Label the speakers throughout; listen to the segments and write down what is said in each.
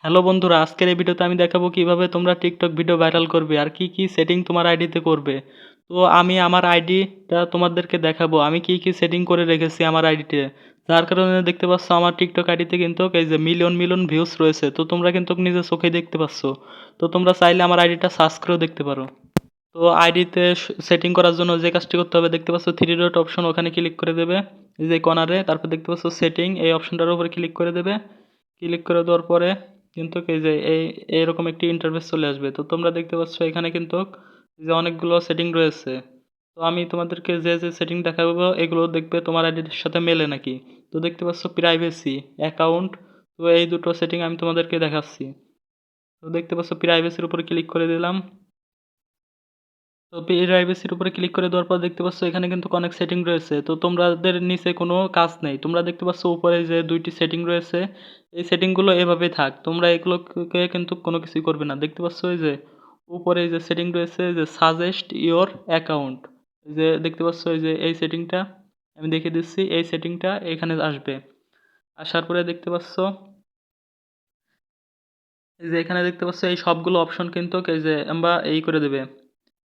Speaker 1: Hello বন্ধুরা, আজকের এই ভিডিওতে আমি দেখাবো কিভাবে তোমরা টিকটক ভিডিও ভাইরাল করবে আর কি কি সেটিং তোমার আইডিতে করবে। তো আমি আমার আইডিটা তোমাদেরকে দেখাবো আমি কি কি সেটিং করে রেখেছি আমার আইডিতে, যার কারণে দেখতে পাচ্ছ আমার টিকটক আইডিতে কিন্তু এই যে মিলিয়ন মিলিয়ন ভিউজ রয়েছে। তো তোমরা কিন্তু নিজের চোখে দেখতে পাচ্ছ। তো তোমরা চাইলে আমার আইডিটা সার্চ করেও দেখতে পারো। তো আইডিতে সেটিং করার জন্য যে কাজটি করতে হবে দেখতে পাচ্ছ থ্রি ডট অপশন, ওখানে ক্লিক করে দেবে এই যে কর্নারে। তারপর দেখতে পাচ্ছ সেটিং, এই অপশনটার উপরে ক্লিক করে দেবে। ক্লিক করে দেওয়ার পরে কিন্তু এই যে এইরকম একটি ইন্টারফেস চলে আসবে। তো তোমরা দেখতে পাচ্ছ এখানে কিন্তু যে অনেকগুলো সেটিং রয়েছে। তো আমি তোমাদেরকে যে যে সেটিং দেখাবো এগুলো দেখবে তোমার আইডির সাথে মেলে নাকি। তো দেখতে পাচ্ছ প্রাইভেসি, অ্যাকাউন্ট। তো এই দুটো সেটিং আমি তোমাদেরকে দেখাচ্ছি। তো দেখতে পাচ্ছ প্রাইভেসির উপরে ক্লিক করে দিলাম। তো প্রাইভেসির উপরে ক্লিক করে দেওয়ার পর দেখতে পাচ্ছ এখানে কিন্তু অনেক সেটিং রয়েছে। তো তোমাদের নিচে কোনো কাজ নেই, তোমরা দেখতে পাচ্ছ উপরে যে দুইটি সেটিং রয়েছে, এই সেটিংগুলো এভাবেই থাক, তোমরা এগুলোকে কিন্তু কোনো কিছুই করবে না। দেখতে পাচ্ছ এই যে উপরে যে সেটিং রয়েছে যে সাজেস্ট ইওর অ্যাকাউন্ট, যে দেখতে পাচ্ছ এই যে এই সেটিংটা আমি দেখিয়ে দিচ্ছি। এই সেটিংটা এখানে আসবে, আসার পরে দেখতে পাচ্ছ এই যে এখানে দেখতে পাচ্ছ এই সবগুলো অপশন কিন্তু এই যে আমরা এই করে দেবে।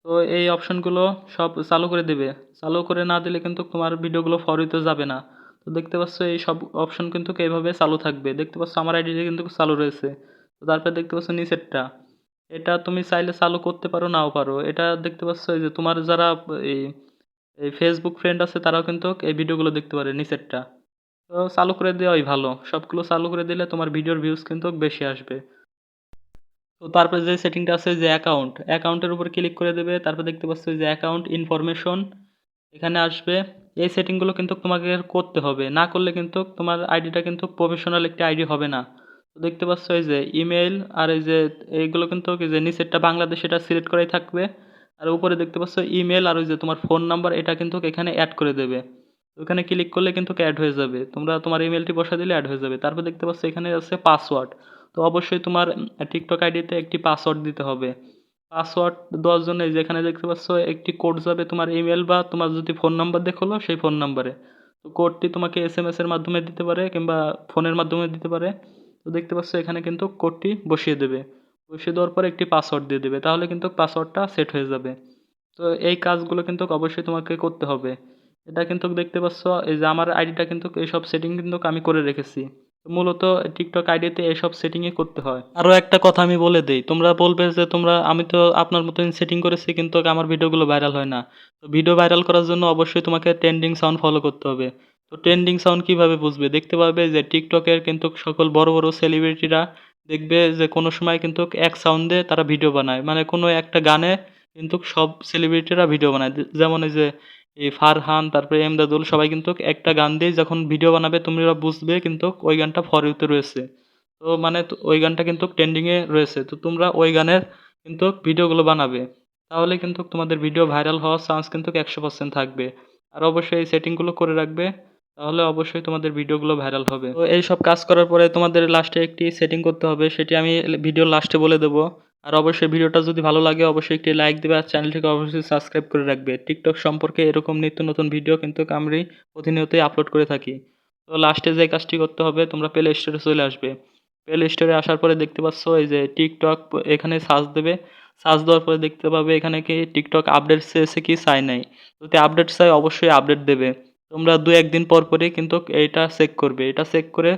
Speaker 1: তো এই অপশনগুলো সব চালু করে দেবে। চালু করে না দিলে কিন্তু তোমার ভিডিওগুলো ফরইউতে যাবে না। তো দেখতে পাচ্ছ এই সব অপশন কিন্তু এইভাবে চালু থাকবে। দেখতে পাচ্ছ আমার আইডিতে কিন্তু চালু রয়েছে। তো তারপরে দেখতে পাচ্ছ নিচেরটা, এটা তুমি চাইলে চালু করতে পারো নাও পারো। এটা দেখতে পাচ্ছ এই যে তোমার যারা এই এই ফেসবুক ফ্রেন্ড আছে তারাও কিন্তু এই ভিডিওগুলো দেখতে পারে নিচেরটা। তো চালু করে দেওয়াই ভালো, সবগুলো চালু করে দিলে তোমার ভিডিওর ভিউজ কিন্তু বেশি আসবে। তো তারপরে যে সেটিংটা আছে যে অ্যাকাউন্টের উপর ক্লিক করে দেবে। তারপর দেখতে পাচ্ছ যে অ্যাকাউন্ট ইনফরমেশন এখানে আসবে। এই সেটিংগুলো কিন্তু তোমাকে করতে হবে, না করলে কিন্তু তোমার আইডিটা কিন্তু প্রফেশনাল একটি আইডি হবে না। তো দেখতে পাচ্ছ এই যে ইমেল আর এই যে এইগুলো কিন্তু এই যে নিচেরটা বাংলাদেশ এটা সিলেক্ট করাই থাকবে। আর উপরে দেখতে পাচ্ছ ইমেল আর ওই যে তোমার ফোন নাম্বার এটা কিন্তু এখানে অ্যাড করে দেবে। ওখানে ক্লিক করলে কিন্তু অ্যাড হয়ে যাবে, তোমরা তোমার ইমেলটি বসা দিলে অ্যাড হয়ে যাবে। তারপর দেখতে পাচ্ছ এখানে আছে পাসওয়ার্ড। তো অবশ্যই তোমার টিকটক আইডিতে একটি পাসওয়ার্ড দিতে হবে। পাসওয়ার্ড দেওয়ার জন্য এই যে এখানে দেখতে পাচ্ছ একটি কোড যাবে তোমার ইমেল বা তোমার যদি ফোন নাম্বার দিয়ে খোলো সেই ফোন নাম্বারে। তো কোডটি তোমাকে এসএমএস এর মাধ্যমে দিতে পারে কিংবা ফোনের মাধ্যমে দিতে পারে। তো দেখতে পাচ্ছ এখানে কিন্তু কোডটি বসিয়ে দেবে। বসিয়ে দেওয়ার পরে একটি পাসওয়ার্ড দিয়ে দেবে, তাহলে কিন্তু পাসওয়ার্ডটা সেট হয়ে যাবে। তো এই কাজগুলো কিন্তু অবশ্যই তোমাকে করতে হবে। এটা কিন্তু দেখতে পাচ্ছ এই যে আমার আইডিটা কিন্তু এইসব সেটিং কিন্তু আমি করে রেখেছি। মূলত টিকটক আইডিতে এসব সেটিংই করতে হয়। আরো একটা কথা আমি বলে দেই, তোমরা বলবে যে তোমরা আমি তো আপনার মতন সেটিং করেছি কিন্তু আমার ভিডিওগুলো ভাইরাল হয় না। তো ভিডিও ভাইরাল করার জন্য অবশ্যই তোমাকে ট্রেন্ডিং সাউন্ড ফলো করতে হবে। তো ট্রেন্ডিং সাউন্ড কিভাবে বুঝবে, দেখতে পাবে যে টিকটকের কিন্তু সকল বড় বড় সেলিব্রিটিরা দেখবে যে কোনো সময় কিন্তু এক সাউন্ডে তারা ভিডিও বানায়, মানে কোনো একটা গানে কিন্তু সব সেলিব্রিটিরা ভিডিও বানায়। যেমন এই যে এই ফারহান, তারপরে এমদাদুল, সবাই কিন্তু একটা গান দিয়ে যখন ভিডিও বানাবে তোমরা বুঝবে কিন্তু ওই গানটা ফর ইউতে রয়েছে। তো মানে তো ওই গানটা কিন্তু ট্রেন্ডিং এ রয়েছে। তো তোমরা ওই গানের কিন্তু ভিডিওগুলো বানাবে, তাহলে কিন্তু তোমাদের ভিডিও ভাইরাল হওয়ার চান্স কিন্তু 100% থাকবে। আর অবশ্যই এই সেটিং গুলো করে রাখবে, তাহলে অবশ্যই তোমাদের ভিডিওগুলো ভাইরাল হবে। তো এই সব কাজ করার পরে তোমাদের লাস্টে একটি সেটিং করতে হবে, সেটি আমি ভিডিওর লাস্টে বলে দেবো। আর অবশ্যই ভিডিওটা যদি ভালো লাগে অবশ্যই একটি লাইক দেবে আর চ্যানেলটিকে অবশ্যই সাবস্ক্রাইব করে রাখবে। টিকটক সম্পর্কে এরকম নিত্য নতুন ভিডিও কিন্তু আমি প্রতিনিয়তই আপলোড করে থাকি। তো লাস্টে যে কাজটি করতে হবে, তোমরা প্লে স্টোরে চলে আসবে। প্লে স্টোরে আসার পরে দেখতে পাচ্ছ এই যে টিকটক, এখানে সার্চ দেবে। সার্চ দেওয়ার পরে দেখতে পাবে এখানে কি টিকটক আপডেট চেয়েছে কি চাই নাই। যদি আপডেট চাই অবশ্যই আপডেট দেবে। তোমরা দু একদিন পর পরই কিন্তু এইটা চেক করবে। এটা চেক করে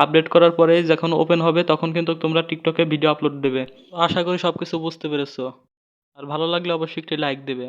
Speaker 1: আপডেট করার পরে যখন ওপেন হবে তখন কিন্তু তোমরা টিকটকে ভিডিও আপলোড দেবে। তো আশা করি সবকিছু বুঝতে পেরেছো। আর ভালো লাগলে অবশ্যই একটি লাইক দেবে।